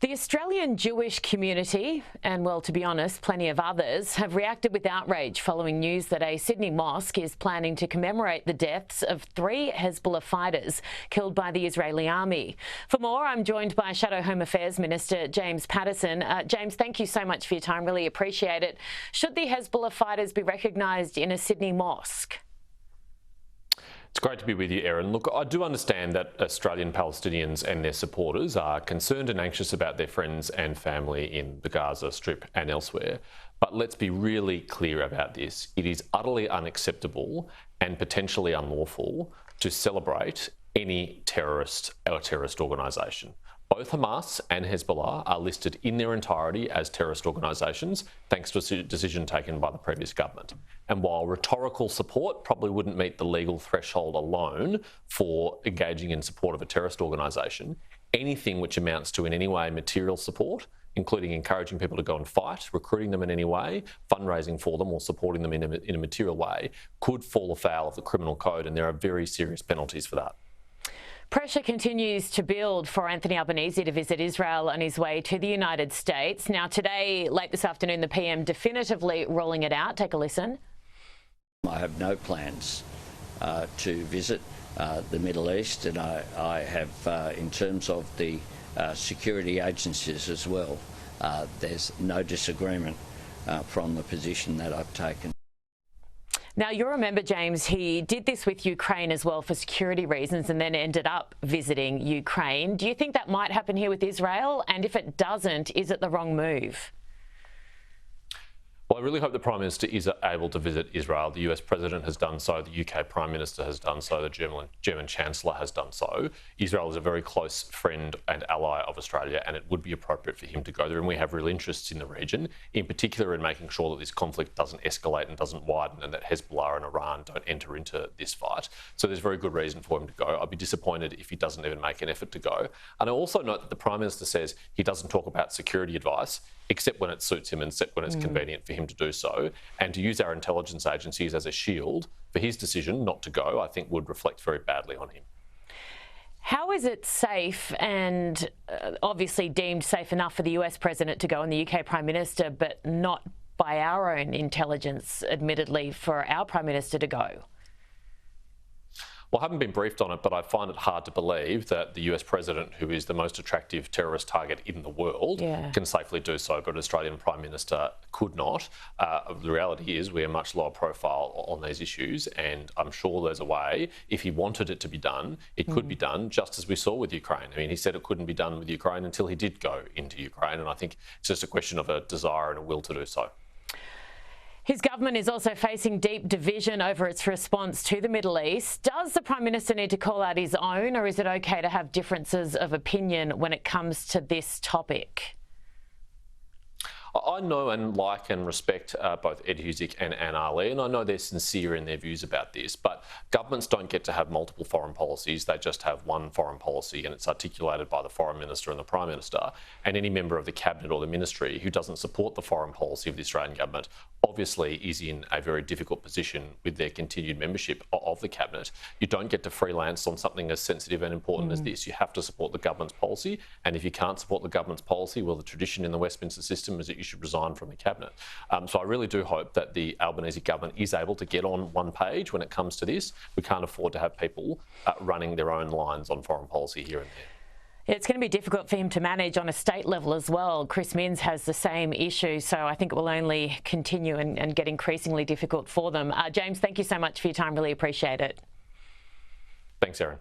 The Australian Jewish community, and well, to be honest, plenty of others, have reacted with outrage following news that a Sydney mosque is planning to commemorate the deaths of 3 Hezbollah fighters killed by the Israeli army. For more, I'm joined by Shadow Home Affairs Minister James Patterson. James, thank you so much for your time. Really appreciate it. Should the Hezbollah fighters be recognised in a Sydney mosque? It's great to be with you, Erin. Look, I do understand that Australian Palestinians and their supporters are concerned and anxious about their friends and family in the Gaza Strip and elsewhere. But let's be really clear about this. It is utterly unacceptable and potentially unlawful to celebrate any terrorist or terrorist organisation. Both Hamas and Hezbollah are listed in their entirety as terrorist organisations, thanks to a decision taken by the previous government. And while rhetorical support probably wouldn't meet the legal threshold alone for engaging in support of a terrorist organisation, anything which amounts to in any way material support, including encouraging people to go and fight, recruiting them in any way, fundraising for them or supporting them in a material way, could fall afoul of the criminal code, and there are very serious penalties for that. Pressure continues to build for Anthony Albanese to visit Israel on his way to the United States. Now today, late this afternoon, the PM definitively ruling it out. Take a listen. I have no plans to visit the Middle East, and I have, in terms of the security agencies as well, there's no disagreement from the position that I've taken. Now, you'll remember, James, he did this with Ukraine as well for security reasons and then ended up visiting Ukraine. Do you think that might happen here with Israel? And if it doesn't, is it the wrong move? Well, I really hope the Prime Minister is able to visit Israel. The US President has done so, the UK Prime Minister has done so, the German Chancellor has done so. Israel is a very close friend and ally of Australia, and it would be appropriate for him to go there. And we have real interests in the region, in particular in making sure that this conflict doesn't escalate and doesn't widen, and that Hezbollah and Iran don't enter into this fight. So there's very good reason for him to go. I'd be disappointed if he doesn't even make an effort to go. And I also note that the Prime Minister says he doesn't talk about security advice, except when it suits him and except when it's convenient for him to do so. And to use our intelligence agencies as a shield for his decision not to go, I think would reflect very badly on him. How is it safe and obviously deemed safe enough for the US President to go and the UK Prime Minister, but not by our own intelligence, admittedly, for our Prime Minister to go? Well, I haven't been briefed on it, but I find it hard to believe that the US President, who is the most attractive terrorist target in the world, can safely do so, but an Australian Prime Minister could not. The reality is we're much lower profile on these issues, and I'm sure there's a way, if he wanted it to be done, it could be done, just as we saw with Ukraine. I mean, he said it couldn't be done with Ukraine until he did go into Ukraine, and I think it's just a question of a desire and a will to do so. His government is also facing deep division over its response to the Middle East. Does the Prime Minister need to call out his own, or is it okay to have differences of opinion when it comes to this topic? I know and like and respect both Ed Husic and Anne Ali, and I know they're sincere in their views about this, but governments don't get to have multiple foreign policies. They just have one foreign policy, and it's articulated by the Foreign Minister and the Prime Minister. And any member of the Cabinet or the Ministry who doesn't support the foreign policy of the Australian Government obviously is in a very difficult position with their continued membership of the Cabinet. You don't get to freelance on something as sensitive and important as this. You have to support the government's policy, and if you can't support the government's policy, well, the tradition in the Westminster system is that you should resign from the Cabinet. So I really do hope that the Albanese government is able to get on one page when it comes to this. We can't afford to have people running their own lines on foreign policy here and there. It's going to be difficult for him to manage on a state level as well. Chris Minns has the same issue, so I think it will only continue and get increasingly difficult for them. James, thank you so much for your time. Really appreciate it. Thanks, Erin.